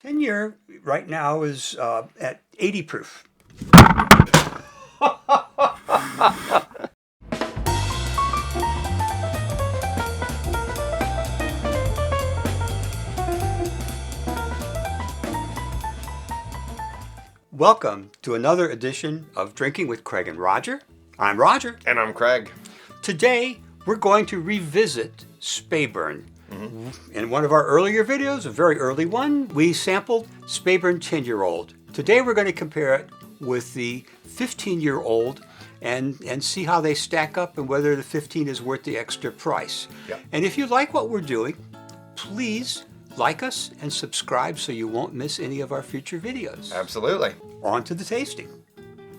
10-year right now is at 80 proof. Welcome to another edition of Drinking with Craig and Roger. I'm Roger. And I'm Craig. Today, we're going to revisit Speyburn. In one of our earlier videos, a very early one, we sampled Speyburn 10-year-old. Today, we're going to compare it with the 15-year-old and see how they stack up and whether the 15 is worth the extra price. Yep. And if you like what we're doing, please like us and subscribe so you won't miss any of our future videos. Absolutely. On to the tasting.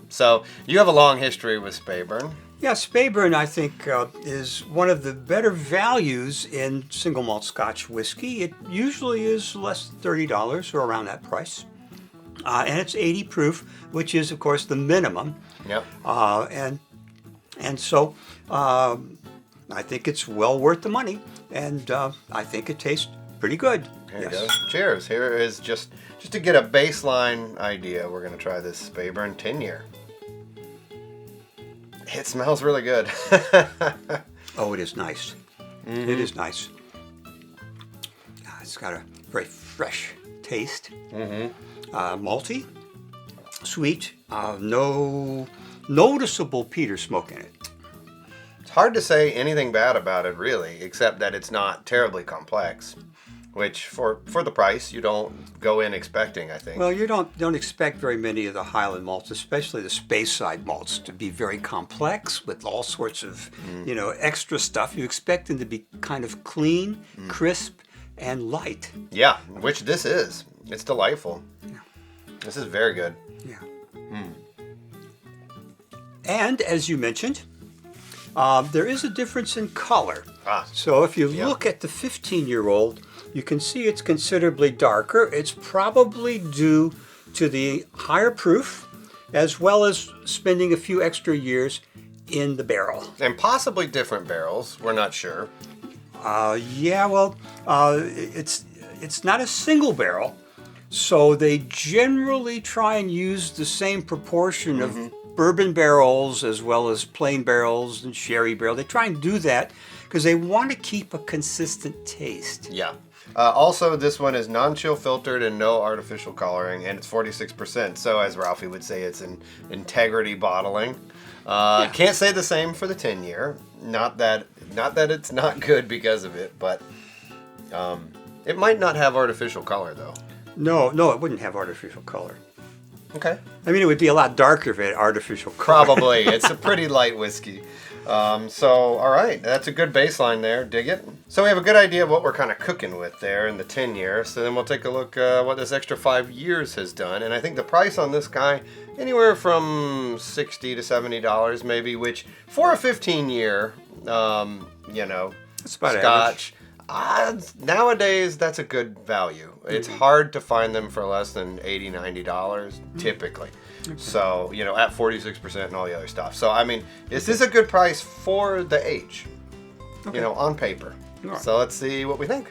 So, you have a long history with Speyburn. Yeah, Speyburn, I think, is one of the better values in single malt Scotch whiskey. It usually is less than $30 or around that price. And it's 80 proof, which is, of course, the minimum. Yep. And so I think it's well worth the money, and I think it tastes pretty good. Here you go. Cheers. Here is just to get a baseline idea, we're going to try this Speyburn 10-year. It smells really good. Oh, it is nice. Mm-hmm. It is nice. It's got a very fresh taste. Mm-hmm. Malty, sweet, no noticeable peat or smoke in it. It's hard to say anything bad about it, really, except that it's not terribly complex, which for the price you don't go in expecting, I think. Well, you don't expect very many of the Highland malts, especially the Speyside malts, to be very complex with all sorts of extra stuff. You expect them to be kind of clean, crisp, and light. Yeah, which this is. It's delightful. Yeah. This is very good. Yeah. And as you mentioned, there is a difference in color. So if you look at the 15-year-old, you can see it's considerably darker. It's probably due to the higher proof, as well as spending a few extra years in the barrel. And possibly different barrels. We're not sure. It's not a single barrel, so they generally try and use the same proportion of bourbon barrels as well as plain barrels and sherry barrels. They try and do that because they want to keep a consistent taste. Yeah. Also, this one is non-chill filtered and no artificial coloring, and it's 46%. So, as Ralphie would say, it's an integrity bottling. Can't say the same for the 10-year. Not that it's not good because of it, but it might not have artificial color, though. No, it wouldn't have artificial color. Okay. I mean, it would be a lot darker if it had artificial color. Probably. It's a pretty light whiskey. All right, that's a good baseline there. Dig it. So we have a good idea of what we're kind of cooking with there in the 10-year. So then we'll take a look what this extra 5 years has done. And I think the price on this guy, anywhere from $60 to $70 maybe, which for a 15-year, That's about Scotch, nowadays that's a good value. It's hard to find them for less than $80, $90 typically. Okay. So, at 46% and all the other stuff. So, I mean, this is a good price for the age, on paper. Right. So, let's see what we think.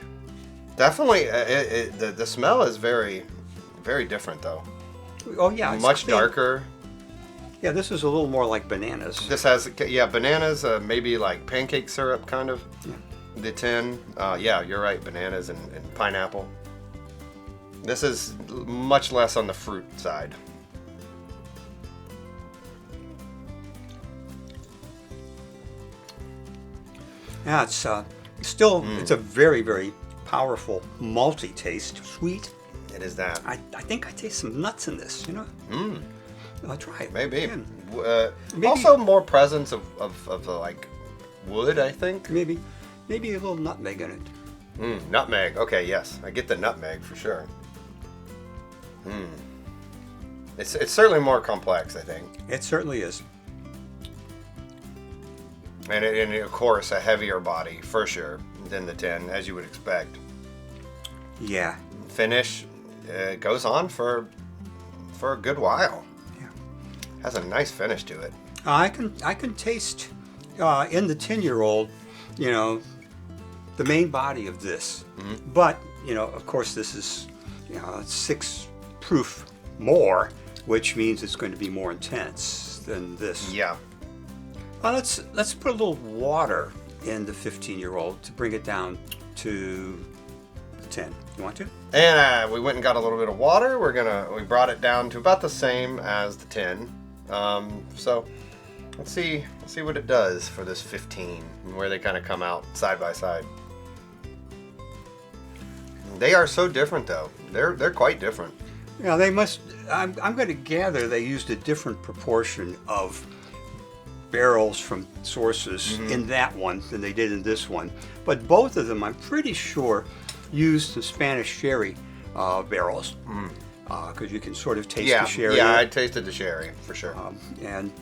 Definitely, the smell is very, very different, though. Oh, yeah. Much darker. Yeah, this is a little more like bananas. This has, bananas, maybe like pancake syrup, kind of. Yeah. The 10, you're right, bananas and pineapple. This is much less on the fruit side. Yeah, it's still it's a very, very powerful malty taste. Sweet. It is that. I think I taste some nuts in this. I'll try it. Maybe. Also, more presence of the like wood. I think. Maybe a little nutmeg in it. Nutmeg. Okay, yes, I get the nutmeg for sure. It's certainly more complex, I think. It certainly is. And of course, a heavier body, for sure, than the 10, as you would expect. Yeah. Finish goes on for a good while. Yeah. Has a nice finish to it. I can taste in the 10-year-old, the main body of this. But, of course, this is it's 6 proof more, which means it's going to be more intense than this. Yeah. Let's put a little water in the 15-year-old to bring it down to 10. You want to? And we went and got a little bit of water. We brought it down to about the same as the 10. So let's see what it does for this 15 and where they kind of come out side by side. They are so different, though. They're quite different. Yeah, they must. I'm going to gather they used a different proportion of barrels from sources in that one than they did in this one. But both of them, I'm pretty sure, used the Spanish sherry barrels, because you can sort of taste the sherry. Yeah, I tasted the sherry for sure. And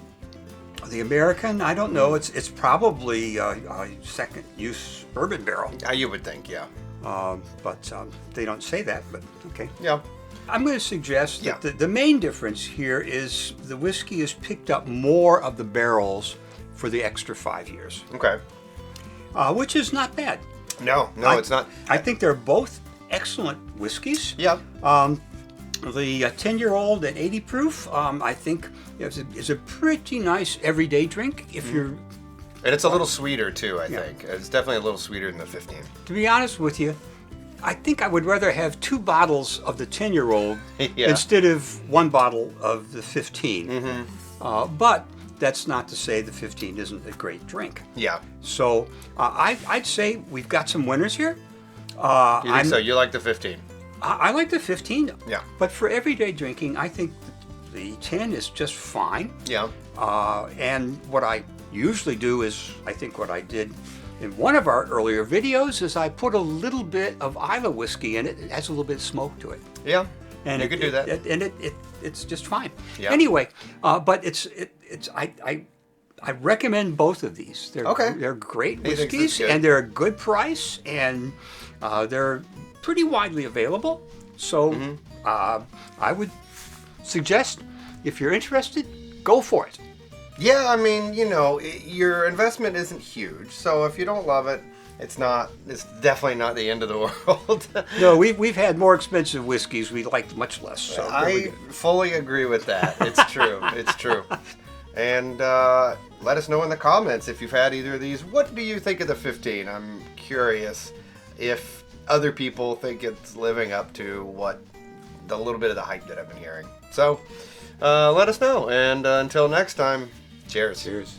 the American, I don't know. It's probably a second-use bourbon barrel. You would think, yeah. But they don't say that. But okay. Yeah. I'm going to suggest that the main difference here is the whiskey has picked up more of the barrels for the extra 5 years. Okay. Which is not bad. No, it's not. I think they're both excellent whiskeys. Yeah. The 10-year-old at 80 proof, I think, is a pretty nice everyday drink if you're. And it's a little sweeter too, I think. It's definitely a little sweeter than the 15. To be honest with you, I think I would rather have 2 bottles of the 10-year-old instead of 1 bottle of the 15. But that's not to say the 15 isn't a great drink. Yeah. So I'd say we've got some winners here. You think so? You like the 15? I like the 15. Yeah. But for everyday drinking, I think the 10 is just fine. Yeah. And what I usually do is, I think what I did in one of our earlier videos is I put a little bit of Isla whiskey in it. It has a little bit of smoke to it. Yeah. And you could do that. And it's just fine. Yeah. Anyway, but I recommend both of these. They're great whiskeys, and they're a good price, and they're pretty widely available. So I would suggest, if you're interested, go for it. Yeah, I mean, your investment isn't huge, so if you don't love it, it's definitely not the end of the world. No, we've had more expensive whiskeys we liked much less. So I fully agree with that. It's true. It's true. And let us know in the comments if you've had either of these. What do you think of the 15? I'm curious if other people think it's living up to the little bit of the hype that I've been hearing. So let us know. And until next time, cheers. Cheers.